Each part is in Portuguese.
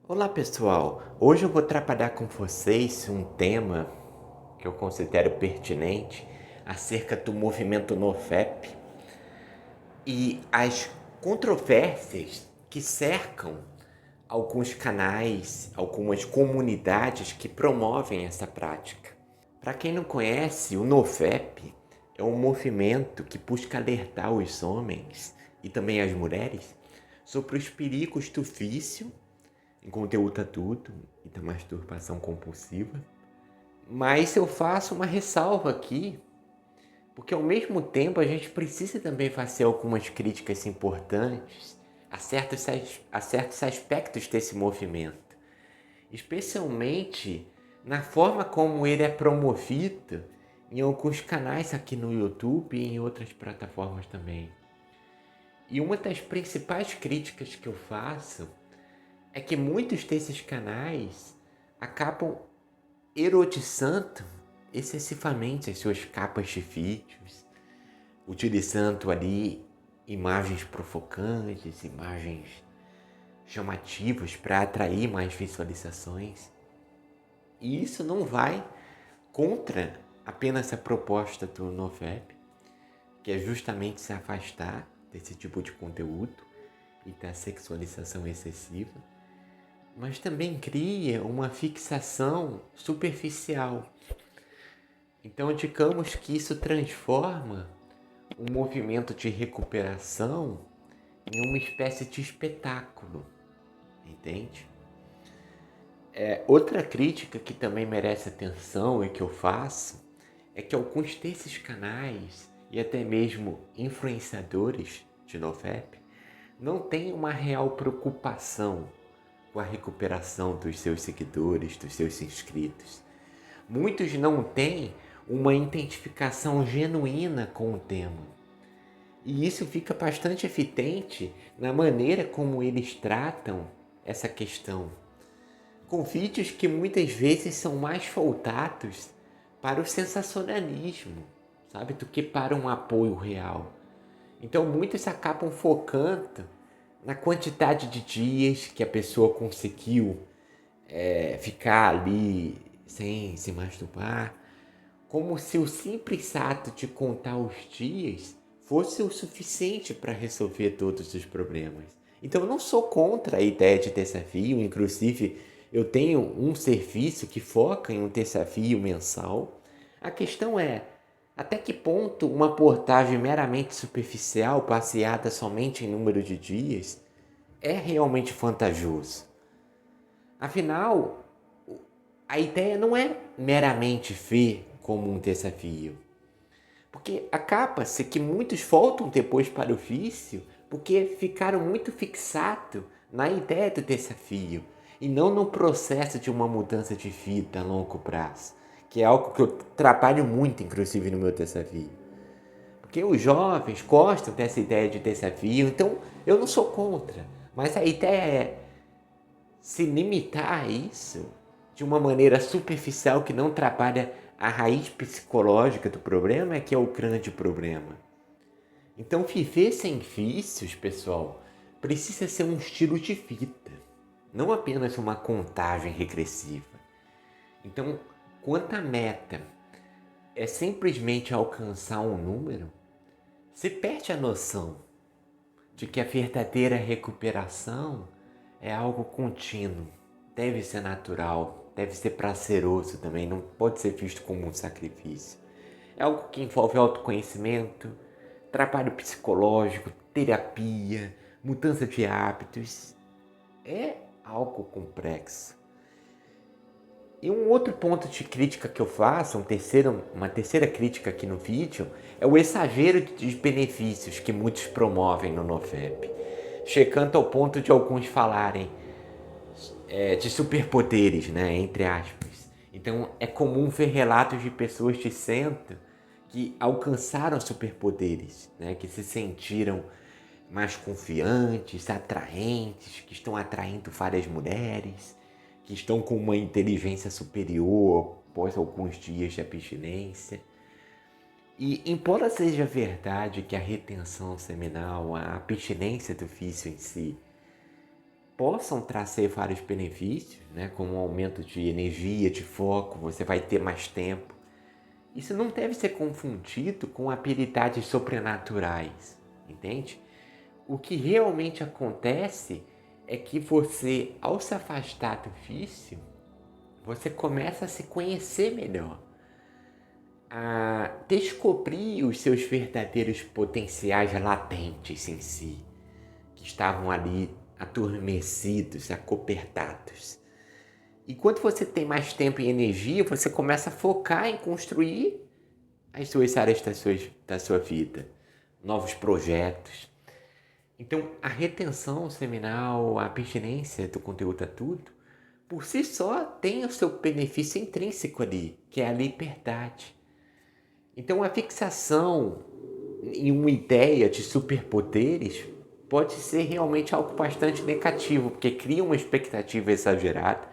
Olá pessoal, hoje eu vou trabalhar com vocês um tema que eu considero pertinente acerca do movimento NoFap e as controvérsias que cercam alguns canais, algumas comunidades que promovem essa prática. Para quem não conhece, o NoFap é um movimento que busca alertar os homens e também as mulheres sobre os perigos do vício em conteúdo adulto e da masturbação compulsiva. Mas eu faço uma ressalva aqui, porque ao mesmo tempo a gente precisa também fazer algumas críticas importantes a certos aspectos desse movimento, especialmente na forma como ele é promovido em alguns canais aqui no YouTube e em outras plataformas também. E uma das principais críticas que eu faço é que muitos desses canais acabam erotizando excessivamente as suas capas de vídeos, utilizando ali imagens provocantes, imagens chamativas para atrair mais visualizações. E isso não vai contra apenas a proposta do NoFap, que é justamente se afastar desse tipo de conteúdo e da sexualização excessiva, mas também cria uma fixação superficial. Então, digamos que isso transforma um movimento de recuperação em uma espécie de espetáculo, entende? Outra crítica que também merece atenção e que eu faço é que alguns desses canais e até mesmo influenciadores de NoFap não têm uma real preocupação com a recuperação dos seus seguidores, dos seus inscritos. Muitos não têm uma identificação genuína com o tema. E isso fica bastante evidente na maneira como eles tratam essa questão, com vídeos que muitas vezes são mais voltados para o sensacionalismo, sabe, do que para um apoio real. Então muitos acabam focando na quantidade de dias que a pessoa conseguiu ficar ali sem se masturbar, como se o simples ato de contar os dias fosse o suficiente para resolver todos os problemas. Então eu não sou contra a ideia de desafio, inclusive eu tenho um serviço que foca em um desafio mensal. A questão é, até que ponto uma portagem meramente superficial, baseada somente em número de dias, é realmente vantajoso? Afinal, a ideia não é meramente ver como um desafio, porque acaba-se que muitos voltam depois para o vício porque ficaram muito fixados na ideia do desafio e não no processo de uma mudança de vida a longo prazo, que é algo que eu trabalho muito, inclusive, no meu desafio. Porque os jovens gostam dessa ideia de desafio, então eu não sou contra, mas a ideia é se limitar a isso de uma maneira superficial que não trabalha a raiz psicológica do problema, é que é o grande problema. Então, viver sem vícios, pessoal, precisa ser um estilo de vida, não apenas uma contagem regressiva. Então, quando a meta é simplesmente alcançar um número, se perde a noção de que a verdadeira recuperação é algo contínuo, deve ser natural, deve ser prazeroso também, não pode ser visto como um sacrifício. É algo que envolve autoconhecimento, trabalho psicológico, terapia, mudança de hábitos. É algo complexo. E um outro ponto de crítica que eu faço, uma terceira crítica aqui no vídeo, é o exagero de benefícios que muitos promovem no NoFap, chegando ao ponto de alguns falarem de superpoderes, né, entre aspas. Então é comum ver relatos de pessoas dizendo que alcançaram superpoderes, né, que se sentiram mais confiantes, atraentes, que estão atraindo várias mulheres, que estão com uma inteligência superior após alguns dias de abstinência. E embora seja verdade que a retenção seminal, a abstinência do vício em si, possam trazer vários benefícios, né? Como um aumento de energia, de foco, você vai ter mais tempo. Isso não deve ser confundido com habilidades sobrenaturais, entende? O que realmente acontece é que você, ao se afastar do vício, você começa a se conhecer melhor, a descobrir os seus verdadeiros potenciais latentes em si, que estavam ali adormecidos, acobertados. E quando você tem mais tempo e energia, você começa a focar em construir as suas áreas da sua vida, novos projetos. Então, a retenção seminal, a abstinência do conteúdo adulto, por si só, tem o seu benefício intrínseco ali, que é a liberdade. Então, a fixação em uma ideia de superpoderes pode ser realmente algo bastante negativo, porque cria uma expectativa exagerada,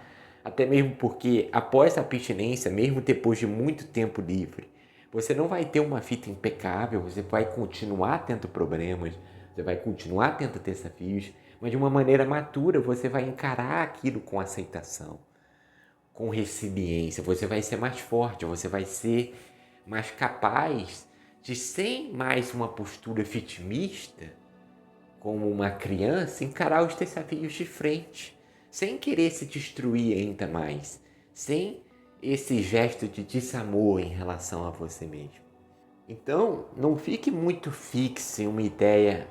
até mesmo porque após a abstinência, mesmo depois de muito tempo livre, você não vai ter uma vida impecável, você vai continuar tendo problemas, você vai continuar tendo desafios, mas de uma maneira matura você vai encarar aquilo com aceitação, com resiliência, você vai ser mais forte, você vai ser mais capaz de, sem mais uma postura vitimista, como uma criança, encarar os desafios de frente, sem querer se destruir ainda mais, sem esse gesto de desamor em relação a você mesmo. Então, não fique muito fixo em uma ideia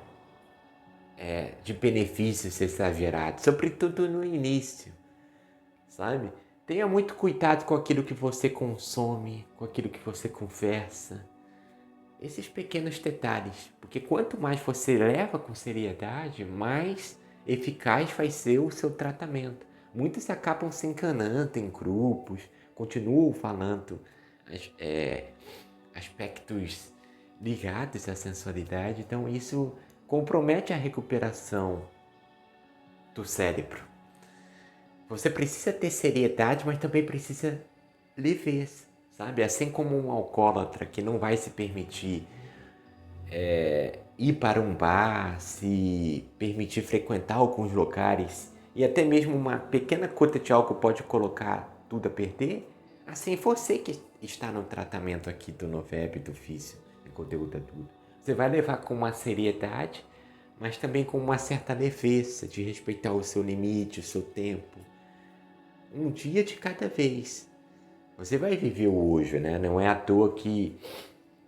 de benefícios exagerados, sobretudo no início, sabe? Tenha muito cuidado com aquilo que você consome, com aquilo que você conversa. Esses pequenos detalhes, porque quanto mais você leva com seriedade, mais eficaz vai ser o seu tratamento. Muitos acabam se enganando em grupos, continuam falando aspectos ligados à sensualidade, então isso compromete a recuperação do cérebro. Você precisa ter seriedade, mas também precisa leveza, sabe? Assim como um alcoólatra que não vai se permitir ir para um bar, se permitir frequentar alguns lugares e até mesmo uma pequena gota de álcool pode colocar tudo a perder, assim você que está no tratamento aqui do Noveb, do vício, de conteúdo adulto, você vai levar com uma seriedade, mas também com uma certa leveza de respeitar o seu limite, o seu tempo, um dia de cada vez. Você vai viver o hoje, né? Não é à toa que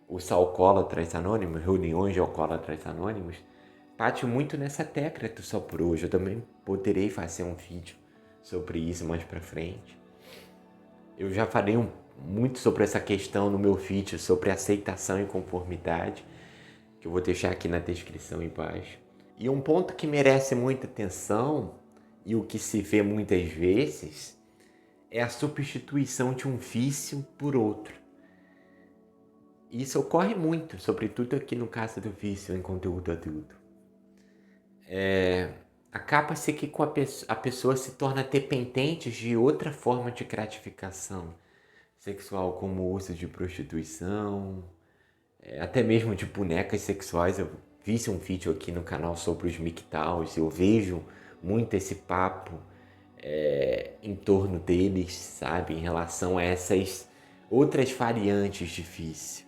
os alcoólatras anônimos, reuniões de alcoólatras anônimos, bate muito nessa tecla do só por hoje. Eu também poderei fazer um vídeo sobre isso mais pra frente. Eu já falei muito sobre essa questão no meu vídeo sobre aceitação e conformidade, que eu vou deixar aqui na descrição embaixo. E um ponto que merece muita atenção e o que se vê muitas vezes é a substituição de um vício por outro. Isso ocorre muito, sobretudo aqui no caso do vício em conteúdo adulto. Acaba-se que a pessoa se torna dependente de outra forma de gratificação sexual, como o uso de prostituição, até mesmo de bonecas sexuais. Eu fiz um vídeo aqui no canal sobre os MGTOWs e eu vejo muito esse papo em torno deles, sabe? Em relação a essas outras variantes de vício.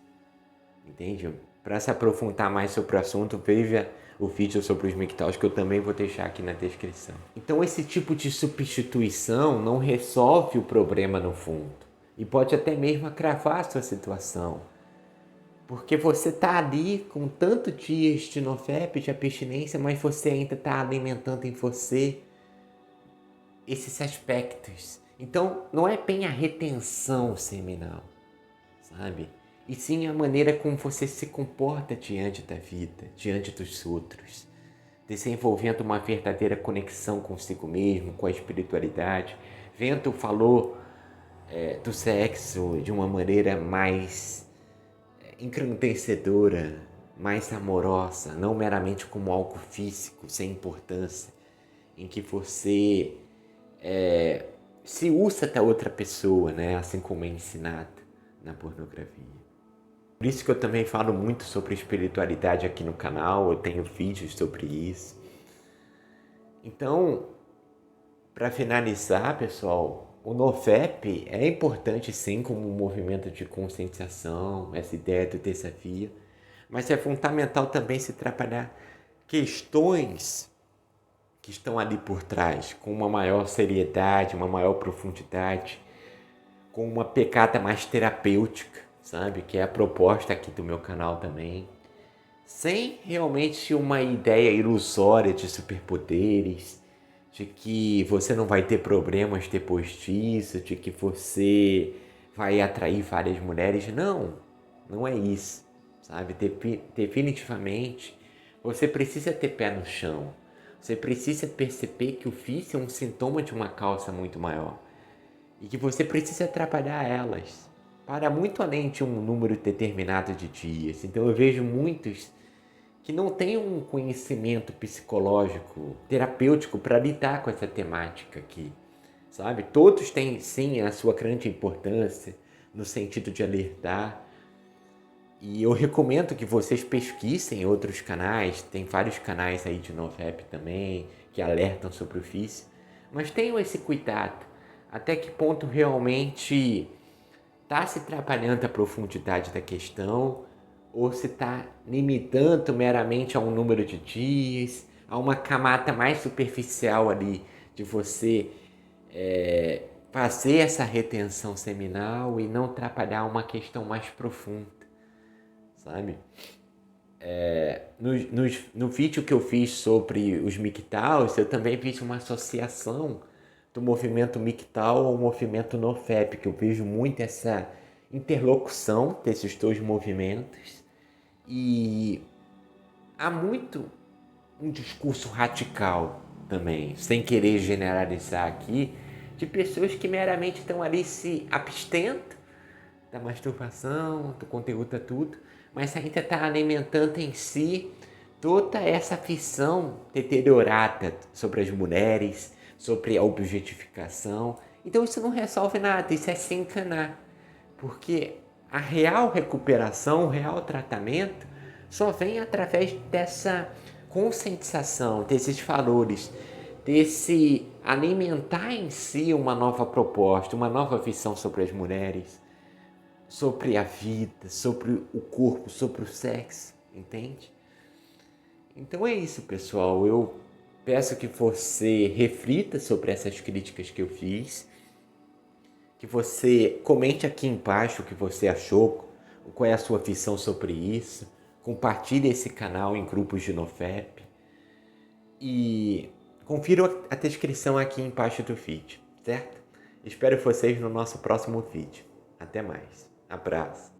Entende? Para se aprofundar mais sobre o assunto, veja o vídeo sobre os MGTOWs que eu também vou deixar aqui na descrição. Então esse tipo de substituição não resolve o problema no fundo e pode até mesmo agravar a sua situação. Porque você está ali com tanto dias de NoFap, de abstinência, mas você ainda está alimentando em você esses aspectos. Então não é bem a retenção seminal, sabe? E sim a maneira como você se comporta diante da vida, diante dos outros, desenvolvendo uma verdadeira conexão consigo mesmo, com a espiritualidade, vendo o valor do sexo de uma maneira mais engrandecedora, mais amorosa, não meramente como algo físico, sem importância, em que você se usa da outra pessoa, né? Assim como é ensinado na pornografia. Por isso que eu também falo muito sobre espiritualidade aqui no canal, eu tenho vídeos sobre isso. Então, Para finalizar, pessoal, o NoFap é importante sim como um movimento de conscientização, essa ideia do desafio, mas é fundamental também se trabalhar questões que estão ali por trás, com uma maior seriedade, uma maior profundidade, com uma pegada mais terapêutica, sabe? Que é a proposta aqui do meu canal também. Sem realmente uma ideia ilusória de superpoderes, de que você não vai ter problemas depois disso, de que você vai atrair várias mulheres. Não, não é isso, sabe? Definitivamente, você precisa ter pé no chão. Você precisa perceber que o vício é um sintoma de uma causa muito maior e que você precisa trabalhar elas para muito além de um número determinado de dias. Então eu vejo muitos que não têm um conhecimento psicológico, terapêutico para lidar com essa temática aqui, sabe? Todos têm sim a sua grande importância no sentido de alertar. E eu recomendo que vocês pesquisem outros canais, tem vários canais aí de NoFap também que alertam sobre o vício, mas tenham esse cuidado. Até que ponto realmente está se trabalhando a profundidade da questão ou se está limitando meramente a um número de dias, a uma camada mais superficial ali de você fazer essa retenção seminal e não trabalhar uma questão mais profunda, sabe? No vídeo que eu fiz sobre os MGTOWs, eu também fiz uma associação do movimento MGTOW ao movimento NoFap, que eu vejo muito essa interlocução desses dois movimentos e há muito um discurso radical também, sem querer generalizar aqui, de pessoas que meramente estão ali se abstendo da masturbação, do conteúdo, tudo, mas ainda está alimentando em si toda essa visão deteriorada sobre as mulheres, sobre a objetificação. Então isso não resolve nada, isso é se enganar, porque a real recuperação, o real tratamento só vem através dessa conscientização, desses valores, desse alimentar em si uma nova proposta, uma nova visão sobre as mulheres, sobre a vida, sobre o corpo, sobre o sexo, entende? Então é isso, pessoal. Eu peço que você reflita sobre essas críticas que eu fiz, que você comente aqui embaixo o que você achou, qual é a sua visão sobre isso, compartilhe esse canal em grupos de NoFap e confira a descrição aqui embaixo do vídeo, certo? Espero vocês no nosso próximo vídeo. Até mais. Abraço.